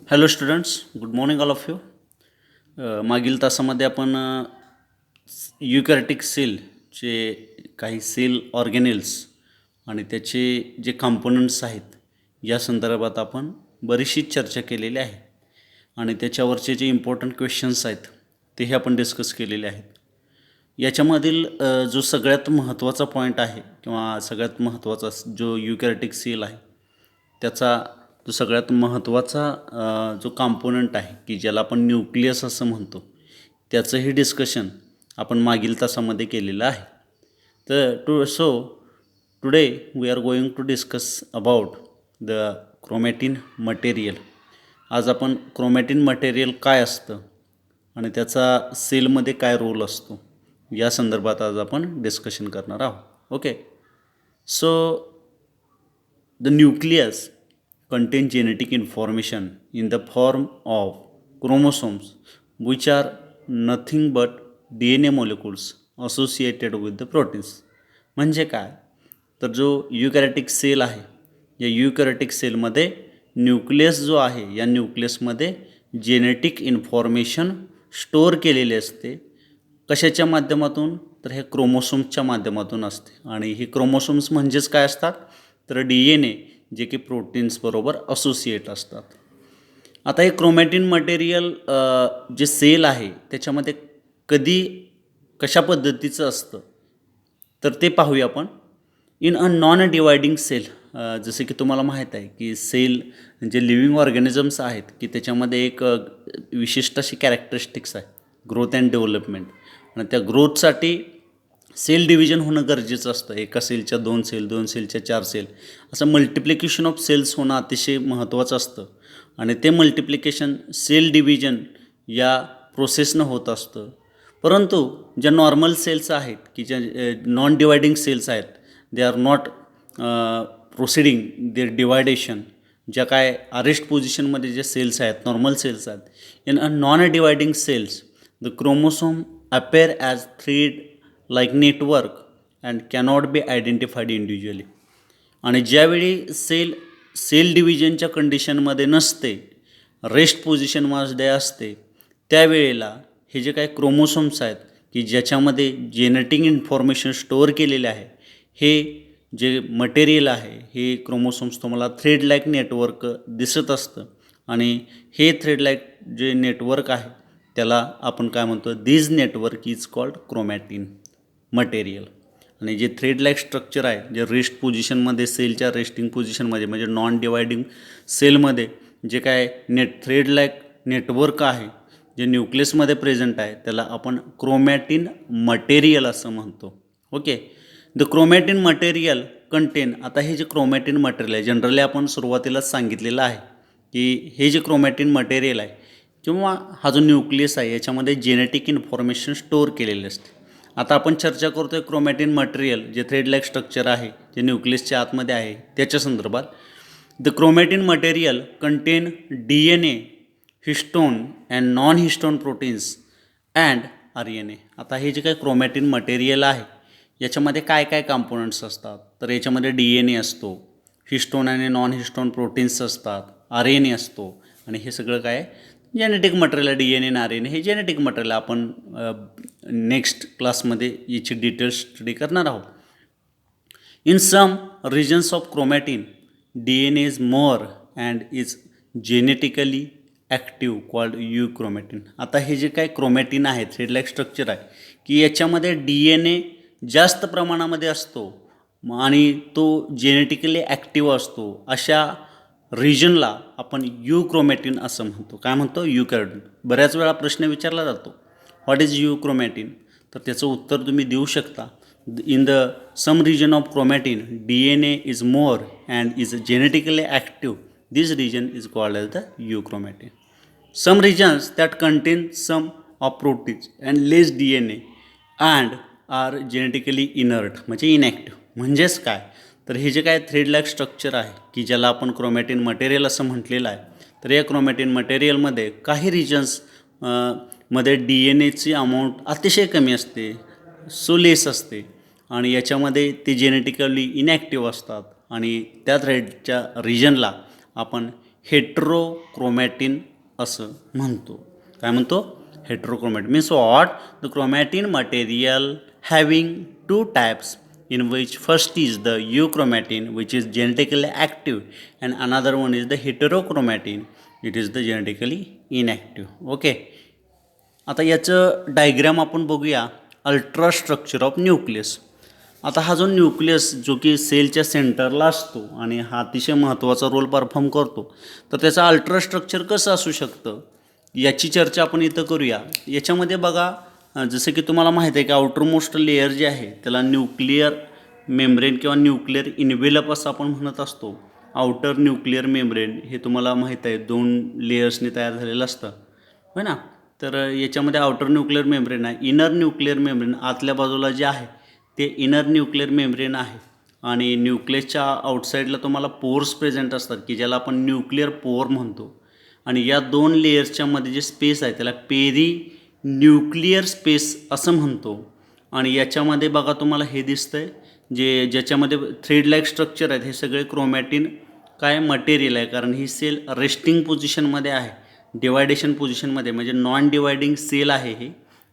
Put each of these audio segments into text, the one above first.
Hello students, good morning all of you. मागील तासामध्ये आपण युकॅरियोटिक सेलचे काही सेल ऑर्गेनेल्स आणि त्याचे जे कंपोनंट्स आहेत या संदर्भात आपण बरीचशी चर्चा केलेली आहे आणि त्याच्यावरचे जे इम्पॉर्टंट क्वेश्चन्स आहेत तेही आपण डिस्कस केलेले आहेत. याच्यामधील जो सगळ्यात महत्त्वाचा पॉईंट आहे किंवा सगळ्यात महत्त्वाचा जो युकॅरियोटिक सेल आहे त्याचा जो सगळ्यात महत्त्वाचा जो कॉम्पोनंट आहे की ज्याला आपण न्यूक्लियस असं म्हणतो त्याचंही डिस्कशन आपण मागील तासामध्ये केलेलं आहे. तर today we are going to discuss about the chromatin material. आज आपण क्रोमॅटिन मटेरियल काय असतं आणि त्याचा सेलमध्ये काय रोल असतो या संदर्भात आज आपण डिस्कशन करणार आहोत. Okay, so the nucleus contain genetic information in the form of chromosomes which are nothing but DNA molecules associated with the proteins. म्हणजे काय, तर जो युकॅरियोटिक सेल आहे या युकॅरियोटिक सेलमध्ये न्यूक्लियस जो आहे या न्यूक्लियसमध्ये जेनेटिक इन्फॉर्मेशन स्टोअर केलेली असते. कशाच्या माध्यमातून, तर हे क्रोमोसोम्सच्या माध्यमातून असते आणि हे क्रोमोसोम्स म्हणजेच काय असतात, तर DNA जे की प्रोटीन्स बरोबर असोसिएट असतात. आता हे क्रोमॅटिन मटेरियल जे सेल आहे त्याच्यामध्ये कधी कशा पद्धतीचं असतं तर ते पाहूया आपण. In a non dividing cell, जसे की तुम्हाला माहीत आहे की सेल जे लिव्हिंग ऑर्गॅनिझम्स आहेत की त्याच्यामध्ये एक विशिष्ट अशी कॅरेक्टरिस्टिक्स आहे, ग्रोथ अँड डेव्हलपमेंट, आणि त्या ग्रोथसाठी सेल डिव्हिजन होणं गरजेचं असतं. एका सेलच्या 2 सेल, 2 सेलच्या 4 सेल, असं मल्टिप्लिकेशन ऑफ सेल्स होणं अतिशय महत्त्वाचं असतं आणि ते मल्टिप्लिकेशन सेल डिव्हिजन या प्रोसेसनं होत असतं. परंतु ज्या नॉर्मल सेल्स आहेत की ज्या नॉन डिवायडिंग सेल्स आहेत, they are not proceeding their division. ज्या काय अरेस्ट पोझिशनमध्ये जे सेल्स आहेत, नॉर्मल सेल्स आहेत, in a non dividing cells the chromosome appear as thread like network and cannot be identified individually. आणि ज्यावेळी सेल डिव्हिजनच्या कंडिशनमध्ये नसते, रेस्ट पोझिशनमध्ये असते, त्यावेळेला हे जे काही क्रोमोसोम्स आहेत की ज्याच्यामध्ये जेनेटिक इन्फॉर्मेशन स्टोअर केलेले आहे, हे जे मटेरियल आहे हे क्रोमोसोम्स तुम्हाला थ्रेड लाईक नेटवर्क दिसत असतं आणि हे थ्रेड लाईक जे नेटवर्क आहे त्याला आपण काय म्हणतो, this network is called chromatin material. आणि जे थ्रेड लाईक स्ट्रक्चर आहे, जे रेस्ट पोझिशनमध्ये सेलच्या रेस्टिंग पोझिशनमध्ये म्हणजे नॉन डिवायडिंग सेलमध्ये जे काय थ्रेड लाईक नेटवर्क आहे जे न्यूक्लियसमध्ये प्रेझेंट आहे त्याला आपण क्रोमॅटिन मटेरियल असं म्हणतो. Okay, the chromatin material content. आता हे जे क्रोमॅटिन मटेरियल आहे, जनरली आपण सुरुवातीलाच सांगितलेलं आहे की हे जे क्रोमॅटिन मटेरियल आहे किंवा हा जो न्यूक्लियस आहे याच्यामध्ये जेनेटिक इन्फॉर्मेशन स्टोअर केलेली असते. आता आपण चर्चा करतो आहे क्रोमॅटिन मटेरियल जे थ्रेड लाईक स्ट्रक्चर आहे जे न्यूक्लियसच्या आतमध्ये आहे त्याच्या संदर्भात. The chromatin material content DNA, histone and non histone proteins and RNA. आता हे जे काही क्रोमॅटिन मटेरियल आहे याच्यामध्ये काय काय कॉम्पोनंट्स असतात, तर याच्यामध्ये DNA असतो, हिस्टोन आणि नॉन हिस्टोन प्रोटीन्स असतात, RNA असतो आणि हे सगळं काय जेनेटिक मटेरियल आहे. DNA आणि RNA हे जेनेटिक मटेरियल. आपण नेक्स्ट क्लासमध्ये याची डिटेल्स स्टडी करणार आहोत. In some regions of chromatin DNA is more and is genetically active called euchromatin. आता हे जे काय क्रोमॅटिन आहे, थ्रेड लाईक स्ट्रक्चर आहे की याच्यामध्ये DNA जास्त प्रमाणामध्ये असतो आणि तो जेनेटिकली ॲक्टिव्ह असतो, अशा रिजनला आपण युक्रोमॅटिन असं म्हणतो. काय म्हणतो? युकॅरियोटिन. बऱ्याच वेळा प्रश्न विचारला जातो, व्हॉट इज युक्रोमॅटिन, तर त्याचं उत्तर तुम्ही देऊ शकता. In the some region of chromatin DNA is more and is genetically active, this region is called as the euchromatin. Some regions that contain some of proteins and less DNA and are genetically inert म्हणजे inactive. म्हणजेच काय, तर हे जे काय thread like structure आहे की ज्याला आपण क्रोमॅटिन मटेरियल असं म्हटलेलं आहे, तर या क्रोमॅटिन मटेरियलमध्ये काही रिजन्स मध्ये DNAची अमाऊंट अतिशय कमी असते, सो लेस असते आणि याच्यामध्ये ते जेनेटिकली इनॅक्टिव्ह असतात आणि त्या थ्रेडच्या रिजनला आपण हेट्रोक्रोमॅटिन असं म्हणतो. काय म्हणतो? Heterochromatin means what? The chromatin material having two types in which first is the euchromatin which is genetically active and another one is the heterochromatin, it is the genetically inactive. Okay, आता याचं diagram आपण बघूया. Ultra structure of nucleus. आता हा जो nucleus जो की सेलच्या सेंटरला असतो आणि हा अतिशय महत्त्वाचा रोल परफॉर्म करतो, तर त्याचा अल्ट्रा स्ट्रक्चर कसं असू शकतं याची चर्चा आपण इथं करूया. याच्यामध्ये बघा, जसं की तुम्हाला माहीत आहे की आउटरमोस्ट लेअर जे आहे त्याला न्यूक्लिअर मेम्ब्रेन किंवा न्यूक्लिअर इन्व्हेलप असं आपण म्हणत असतो. आउटर न्यूक्लिअर मेम्ब्रेन हे तुम्हाला माहीत आहे 2 लेयर्सने तयार झालेलं असतं, होय ना. तर याच्यामध्ये आउटर न्यूक्लिअर मेम्ब्रेन आहे, इनर न्यूक्लिअर मेम्ब्रेन आतल्या बाजूला जे आहे ते इनर न्यूक्लिअर मेम्ब्रेन आहे. आणि न्यूक्लियसच्या आउटसाईडला तुम्हाला पोर्स प्रेझेंट असतात की ज्याला आपण न्यूक्लिअर पोअर म्हणतो. आणि या 2 लेयर्सच्या मध्ये जे स्पेस आहे त्याला पेरी न्यूक्लिअर स्पेस असं म्हणतो. आणि याच्यामध्ये बघा तुम्हाला हे दिसतंय ज्याच्यामध्ये थ्रेड लाईक स्ट्रक्चर आहेत, हे सगळे क्रोमॅटिन काय मटेरियल आहे, कारण ही सेल रेस्टिंग पोझिशनमध्ये आहे, डिवायडेशन पोझिशनमध्ये, म्हणजे नॉन डिवायडिंग सेल आहे हे,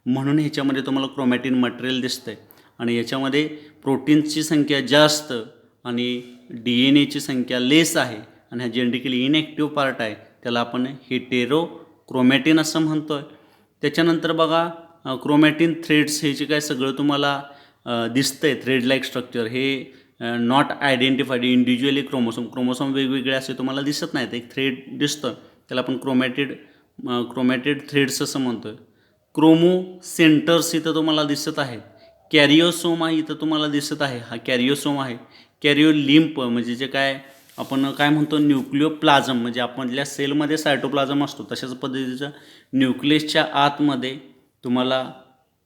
म्हणून ह्याच्यामध्ये तुम्हाला क्रोमॅटिन मटेरियल दिसतंय. आणि याच्यामध्ये प्रोटीन्सची संख्या जास्त आणि DNA ची संख्या लेस आहे. आणि हा जेनेटिकली इनॅक्टिव्ह पार्ट आहे त्याला आपण हेटेरोक्रोमॅटिन असं म्हणतो आहे. त्याच्यानंतर बघा क्रोमॅटिन थ्रेड्स हे जे काय सगळं तुम्हाला दिसतंय थ्रेड लाईक स्ट्रक्चर, हे नॉट आयडेंटिफाईड इंडिव्हिज्युअली क्रोमोसोम वेगवेगळे असे तुम्हाला दिसत नाहीत. एक थ्रेड दिसतं त्याला आपण क्रोमॅटेड थ्रेड्स असं म्हणतो आहे. क्रोमो सेंटर्स इथं तुम्हाला दिसत आहेत. कॅरिओसोमा इथं तुम्हाला दिसत आहे, हा कॅरिओसोम आहे. कॅरिओलिम्प म्हणजे जे काय आपण काय म्हणतो न्यूक्लिओप्लाझम, म्हणजे आपल्या सेलमध्ये सायटोप्लाझम असतो तशाच पद्धतीचं न्यूक्लियसच्या आतमध्ये तुम्हाला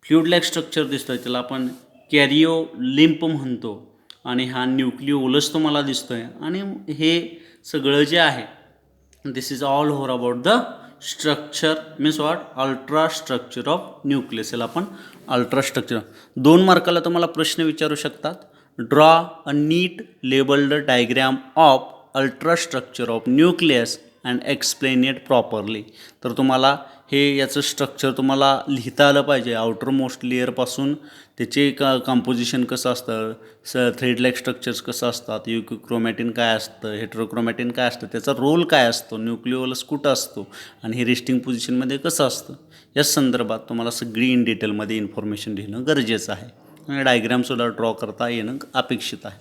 फ्लुइड लाईक स्ट्रक्चर दिसतं, त्याला आपण कॅरिओलिम्प म्हणतो. आणि हा न्यूक्लिओलस तुम्हाला दिसतो आहे. आणि हे सगळं जे आहे this is all over about the structure means what? Ultra structure of nucleus. याला आपण अल्ट्रा स्ट्रक्चर. 2 मार्काला तुम्हाला प्रश्न विचारू शकतात. Draw a neat labelled diagram of ultra structure of nucleus and explain it properly. तर तुम्हाला हे याचं स्ट्रक्चर तुम्हाला लिहिता आलं पाहिजे. आउटर मोस्ट लेअरपासून त्याचे कंपोजिशन कसं असतं, थ्रेड लाईक स्ट्रक्चर्स कसं असतात, युक्रोमॅटिन काय असतं, हेट्रोक्रोमॅटिन काय असतं, त्याचा रोल काय असतो, न्यूक्लिओलस कुठं असतो आणि हे रेस्टिंग पोझिशनमध्ये कसं असतं, या संदर्भात तुम्हाला सगळी इन डिटेलमध्ये इन्फॉर्मेशन लिहिणं गरजेचं आहे. आणि डायग्रामसुद्धा ड्रॉ करता येणं अपेक्षित आहे.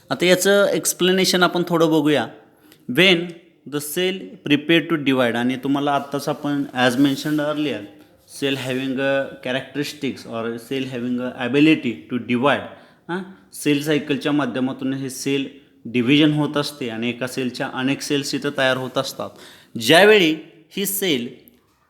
आता याचं एक्सप्लेनेशन आपण थोडं बघूया. When the cell prepare to divide, आणि तुम्हाला आत्ताच आपण as mentioned earlier cell having a characteristics or cell having a ability to divide, cell सायकलच्या माध्यमातून हे सेल डिव्हिजन होत असते आणि एका सेलच्या अनेक सेल्स इथं तयार होत असतात. ज्यावेळी ही सेल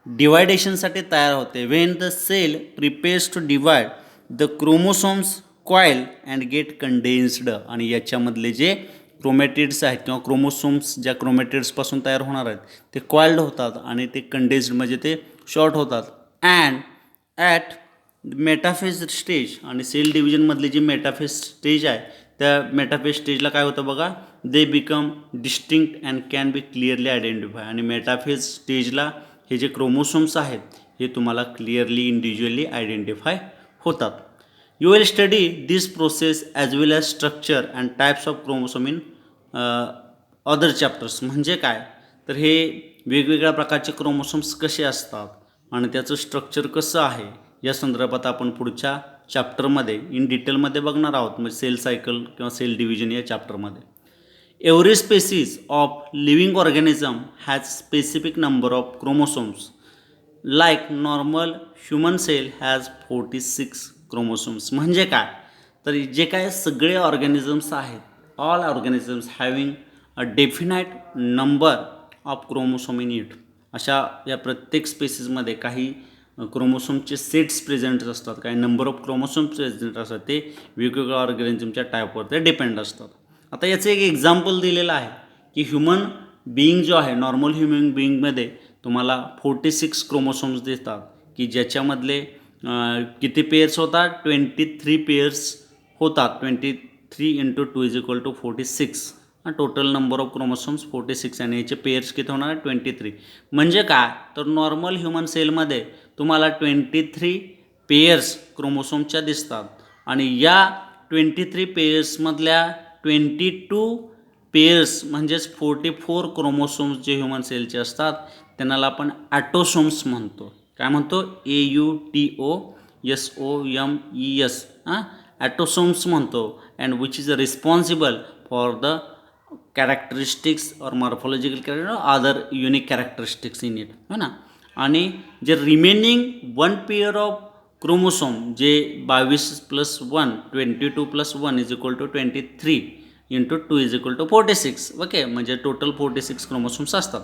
डिवायडेशनसाठी तयार होते, when the cell prepares to divide the chromosomes coil and get condensed, आणि याच्यामधले जे क्रोमॅटिड्स आहेत किंवा क्रोमोसोम्स ज्या क्रोमॅटिड्सपासून तयार होणार आहेत ते कॉइल्ड होतात आणि ते कंडेन्स्ड म्हणजे ते शॉर्ट होतात. अँड ॲट मेटाफेज स्टेज, आणि सेल डिव्हिजनमधली जी मेटाफेज स्टेज आहे त्या मेटाफेज स्टेजला काय होतं बघा, they become distinct and can be clearly identify. आणि मेटाफेज स्टेजला हे जे क्रोमोसोम्स आहेत हे तुम्हाला क्लिअरली इंडिव्हिज्युअली आयडेंटिफाय होतात. You will study this process as well as structure and types of chromosome in other chapters. म्हणजे काय, तर हे वेगवेगळ्या प्रकारचे क्रोमोसोम्स कसे असतात आणि त्याचं स्ट्रक्चर कसं आहे या संदर्भात आपण पुढच्या चॅप्टरमध्ये इन डिटेलमध्ये बघणार आहोत, म्हणजे सेल सायकल किंवा सेल डिव्हिजन या चॅप्टरमध्ये. Every species of living organism has specific number of chromosomes like normal human cell has 46 chromosomes. म्हणजे काय, तर जे काय सगळे ऑर्गॅनिझम्स आहेत, all organisms having a definite number of chromosome in it. अशा या प्रत्येक स्पेसीजमध्ये काही क्रोमोसोमचे सेट्स प्रेझेंट असतात, काही नंबर ऑफ क्रोमोसोम्स प्रेझेंट असतात, ते वेगवेगळ्या ऑर्गॅनिझमच्या टाईपवर ते डिपेंड असतात. आता याचं एक एक्झाम्पल दिलेलं आहे की ह्युमन बिईंग जो आहे, नॉर्मल ह्युमन बिईंगमध्ये तुम्हाला 46 क्रोमोसोम्स दिसतात की ज्याच्यामधले किती पेयर्स होतात, 23 पेयर्स होतात. 23 × 2 = 46. टोटल नंबर ऑफ क्रोमोसोम्स 46 आणि याचे पेअर्स किती होणार 23. म्हणजे काय तर नॉर्मल ह्युमन सेलमध्ये तुम्हाला 23 पेअर्स क्रोमोसोमच्या दिसतात आणि या 23 पेअर्समधल्या 22 पेअर्स म्हणजेच 44 क्रोमोसोम्स जे ह्युमन सेलचे असतात त्यांना आपण ॲटोसोम्स म्हणतो. काय म्हणतो AUTOSOMES ॲटोसोम्स म्हणतो and which is responsible for the characteristics और morphological character other unique characteristics in it हो ना. आणि जे रिमेनिंग 1 पेअर ऑफ क्रोमोसोम जे 22 + 1 22 + 1 is equal to 23 × 2 is equal to 46. Okay, म्हणजे टोटल 46 क्रोमोसोम्स असतात.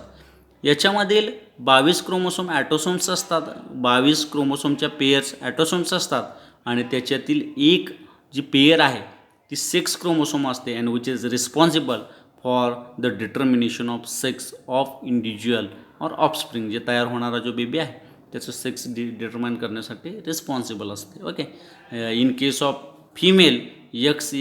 याच्यामधील 22 क्रोमोसोम ॲटोसोम्स असतात, 22 क्रोमोसोमच्या पेअर्स ॲटोसोम्स असतात आणि त्याच्यातील एक जी पेअर आहे ती 6 क्रोमोसोम असते and which is responsible for the determination of sex of individual और ऑफस्प्रिंग. जे तयार होणारा जो बेबी आहे त्याचं सेक्स डिटर्माइन करण्यासाठी रिस्पॉन्सिबल असते. Okay, in case of female x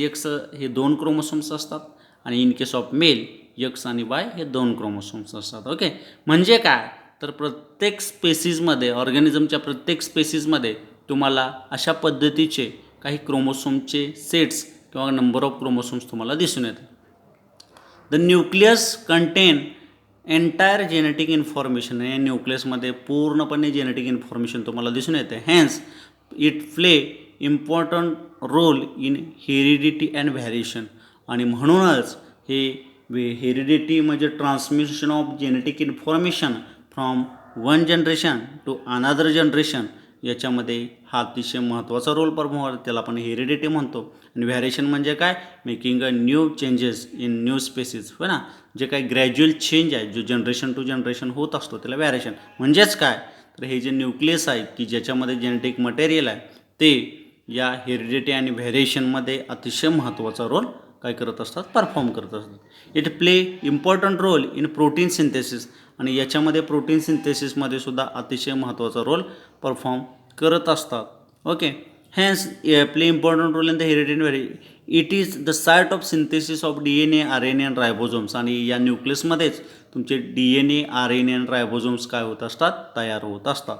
हे 2 क्रोमोसोम्स असतात आणि in case of male x आणि वाय हे 2 क्रोमोसोम्स असतात. ओके, म्हणजे काय तर प्रत्येक स्पेसीजमध्ये ऑर्गॅनिझमच्या प्रत्येक स्पेसीजमध्ये तुम्हाला अशा पद्धतीचे काही क्रोमोसोमचे सेट्स किंवा नंबर ऑफ क्रोमोसोम्स तुम्हाला दिसून येतात. The nucleus contain entire genetic information. या न्यूक्लियसमध्ये पूर्णपणे जेनेटिक इन्फॉर्मेशन तुम्हाला दिसून येते. Hence it play important role in heredity and variation. आणि म्हणूनच हे हेरिडिटी म्हणजे transmission of genetic information from one generation to another generation याच्यामध्ये हा अतिशय महत्त्वाचा रोल परफॉर्म होतो. त्याला आपण हेरिडिटी म्हणतो. आणि व्हॅरिएशन म्हणजे काय making a new changes in new species हो ना. जे काही ग्रॅज्युअल चेंज आहे जो जनरेशन टू जनरेशन होत असतो त्याला व्हॅरिएशन. म्हणजेच काय तर हे जे न्यूक्लियस आहे की ज्याच्यामध्ये जेनेटिक मटेरियल आहे ते या हेरिडिटी आणि व्हॅरिएशनमध्ये अतिशय महत्त्वाचा रोल काय करत असतात परफॉर्म करत असतात. It play important role in protein synthesis. आणि याच्यामध्ये प्रोटीन सिंथेसिसमध्ये सुद्धा अतिशय महत्त्वाचा रोल परफॉर्म करत असतात. Okay, hence play important role in the heredity vary. It is the site of synthesis of DNA, RNA and ribosomes. आणि या न्यूक्लियसमध्येच तुमचे DNA, RNA अँड रायबोझोम्स काय होत असतात तयार होत असतात.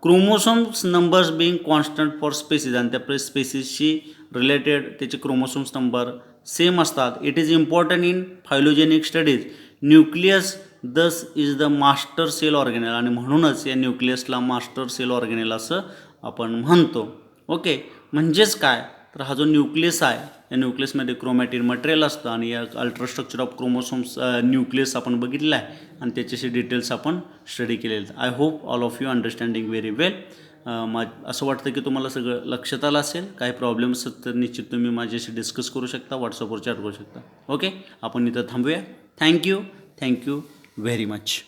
Chromosomes numbers being constant for species. आणि त्या स्पेसीजशी रिलेटेड त्याचे क्रोमोसोम्स नंबर सेम असतात. It is important in phylogenetic studies. Nucleus thus is the master cell organelle. आणि म्हणूनच या न्यूक्लियसला मास्टर सेल ऑर्गेनेल असं आपण म्हणतो. ओके, म्हणजेच काय तर हा जो न्यूक्लियस आहे या न्यूक्लियसमध्ये क्रोमॅटिन मटेरियल असतं आणि या अल्ट्रास्ट्रक्चर ऑफ क्रोमोसोम्स न्यूक्लियस आपण बघितलेलं आहे आणि त्याच्याशी डिटेल्स आपण स्टडी केलेले आहेत. I hope all of you understanding very well. असं वाटतं की तुम्हाला सगळं लक्षात आलं असेल. काही प्रॉब्लेम्स तर निश्चित तुम्ही माझ्याशी डिस्कस करू शकता, व्हॉट्सअपवर चॅट करू शकता. ओके, आपण इथं थांबूया. Thank you very much.